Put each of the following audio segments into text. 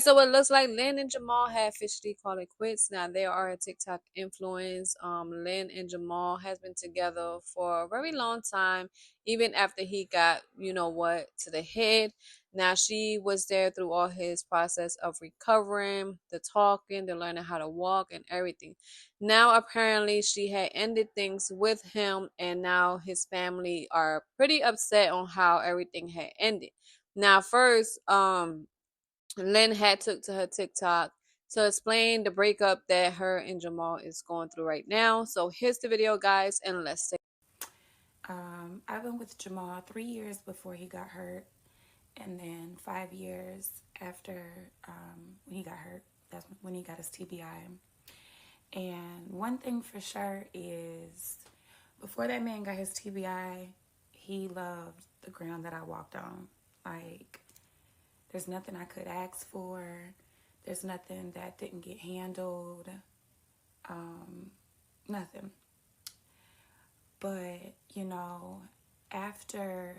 right, so it looks like Lyn and Jamal had officially called it quits. Now they are a TikTok influence. Lyn and Jamal has been together for a very long time, even after he got, you know what, to the head. Now she was there through all his process of recovering, the talking, the learning how to walk and everything. Now apparently she had ended things with him, and now his family are pretty upset on how everything had ended. Now first, Lynn had took to her TikTok to explain the breakup that her and Jamal is going through right now. So here's the video, guys, and let's see. I've been with Jamal 3 years before he got hurt, and then 5 years after when he got hurt. That's when he got his TBI. And one thing for sure is, before that man got his TBI, he loved the ground that I walked on. Like, there's nothing I could ask for. There's nothing that didn't get handled. Nothing. But, you know, after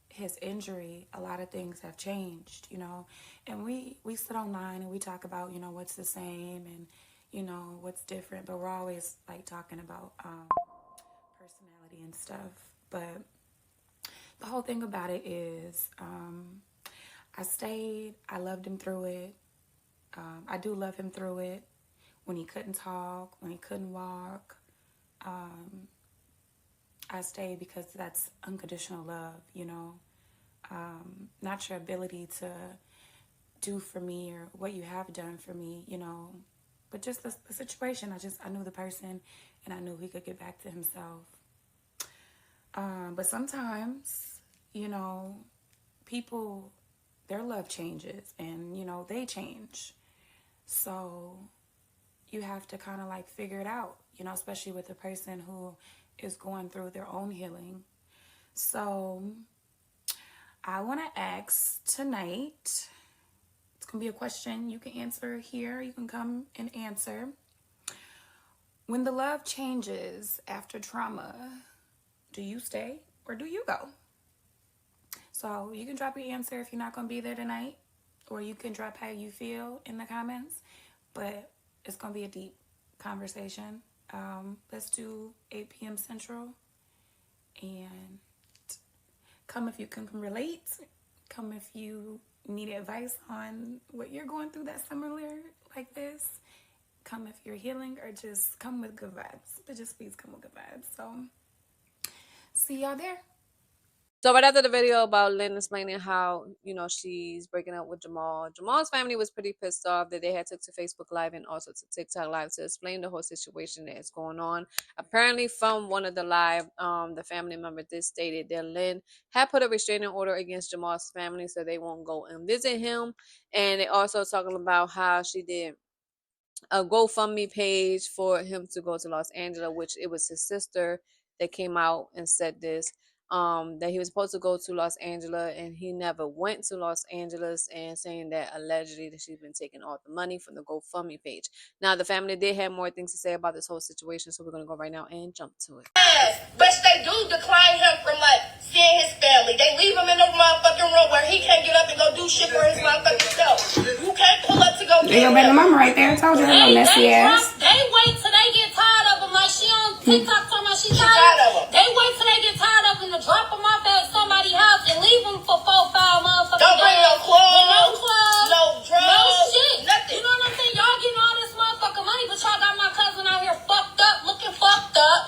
his injury, a lot of things have changed, you know. And we sit online and we talk about, you know, what's the same and, you know, what's different. But we're always, like, talking about personality and stuff. But the whole thing about it is I stayed. I loved him through it. I do love him through it. When he couldn't talk, when he couldn't walk, I stayed because that's unconditional love, you know. Not your ability to do for me or what you have done for me, you know, but just the situation. I knew the person, and I knew he could get back to himself. But sometimes, you know, people, their love changes, and, you know, they change. So you have to kind of like figure it out, you know, especially with a person who is going through their own healing. So I want to ask tonight, it's going to be a question you can answer here. You can come and answer. When the love changes after trauma, do you stay or do you go? So you can drop your answer if you're not going to be there tonight, or you can drop how you feel in the comments. But it's going to be a deep conversation. Let's do 8 p.m. Central. And come if you can relate. Come if you need advice on what you're going through that's similar like this. Come if you're healing, or just come with good vibes. But just please come with good vibes. So see y'all there. So right after the video about Lynn explaining how, you know, she's breaking up with Jamal, Jamal's family was pretty pissed off that they had took to Facebook Live and also to TikTok Live to explain the whole situation that is going on. Apparently from one of the live, the family member did stated that Lynn had put a restraining order against Jamal's family so they won't go and visit him. And they also talking about how she did a GoFundMe page for him to go to Los Angeles, which it was his sister that came out and said this, that he was supposed to go to Los Angeles and he never went to Los Angeles, and saying that allegedly that she's been taking all the money from the GoFundMe page. Now the family did have more things to say about this whole situation, so we're gonna go right now and jump to it. But they do decline him from like seeing his family. They leave him in the motherfucking room where he can't get up and go do shit for his motherfucking self. You can't pull up to go get him. Baby mama right there. I told you her little messy ass. They wait till they get tired of him. Like she on TikTok talking about she tired of him. They wait till they get tired of him to drop him off at somebody's house and leave him for 4-5 motherfuckers. Don't bring no clothes, no drugs, no shit, nothing. You know what I'm saying? Y'all getting all this motherfucking money, but y'all got my cousin out here fucked up, looking fucked up.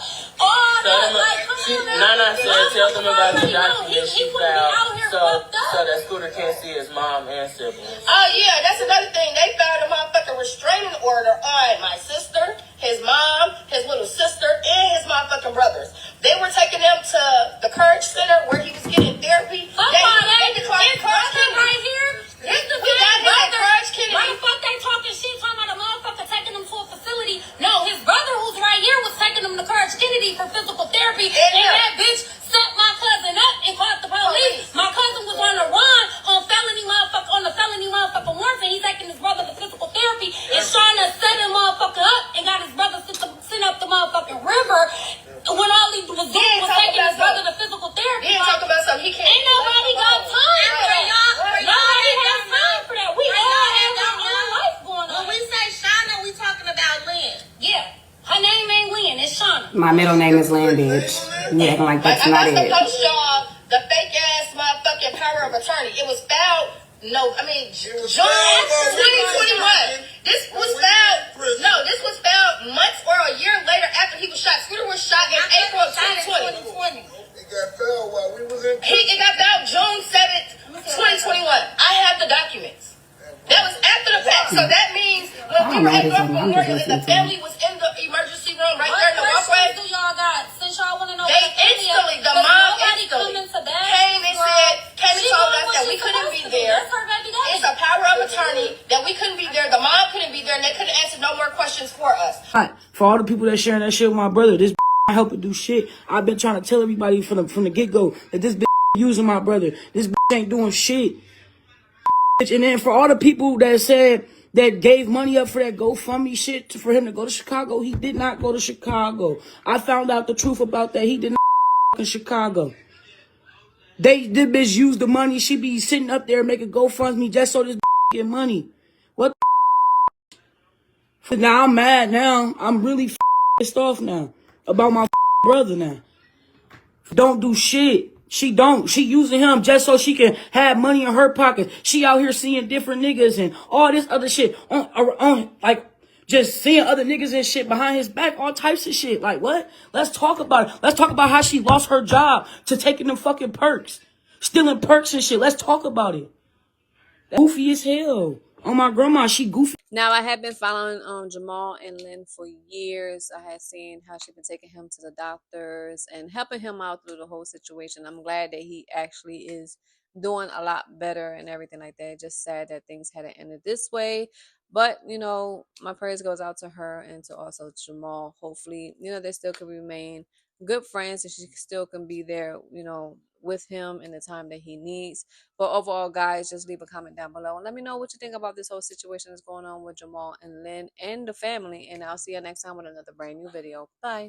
All that, like, come on, man. Nana said, tell them about the document she filed, so that Scooter can't see his mom and siblings. Oh yeah, that's another thing. They filed a motherfucking restraining order on my sister, his mom, his little sister, and his motherfucking brothers. They were taking them to the Courage Center where he was getting therapy. They declined Courage right here. This the Courage Kennedy. Why the fuck they talking shit talking about a motherfucker taking them to a facility? No, his brother who's right here was taking them to Courage Kennedy for physical therapy, and that bitch set my cousin up and called the police. My cousin was on the run on the felony motherfucker warrant, and he's taking his brother to physical therapy and trying to set him motherfucker up My middle name is Lynn, bitch. You acting like that's not it. I'm about to post y'all the fake ass motherfucking power of attorney. It was filed June 2021. This was filed months or a year later after he was shot. Scooter was shot in April of 2020. It got filed while we was in. It got filed June 7th, 2021. I have the documents. That was after the fact. So that means when we were at North Memorial and the family was in the emergency room right there in the walkway. Do y'all got? Since y'all want to know, they instantly, the mom instantly came and told us that we couldn't be there. It's a power of attorney that we couldn't be there. The mom couldn't be there, and they couldn't answer no more questions for us. For all the people that sharing that shit with my brother, this not helping do shit. I've been trying to tell everybody from the get go that this using my brother. This ain't doing shit. And then for all the people that said that gave money up for that GoFundMe shit for him to go to Chicago, he did not go to Chicago. I found out the truth about that. He did not in Chicago. This bitch used the money. She be sitting up there making GoFundMe just so this get money. What the Now I'm mad now. I'm really pissed off now about my brother now. Don't do shit. She using him just so she can have money in her pocket. She out here seeing different niggas and all this other shit on like just seeing other niggas and shit behind his back, all types of shit. Like what? Let's talk about it. Let's talk about how she lost her job to taking them fucking perks, stealing perks and shit. Let's talk about it. Goofy as hell. Oh my grandma, she goofy. Now, I have been following Jamal and Lynn for years. I had seen how she's been taking him to the doctors and helping him out through the whole situation. I'm glad that he actually is doing a lot better and everything like that. Just sad that things hadn't ended this way. But, you know, my prayers goes out to her and to also Jamal. Hopefully, you know, they still could remain good friends and she still can be there, you know, with him in the time that he needs. But overall, guys, just leave a comment down below and let me know what you think about this whole situation that's going on with Jamal and Lynn and the family. And I'll see you next time with another brand new video. Bye.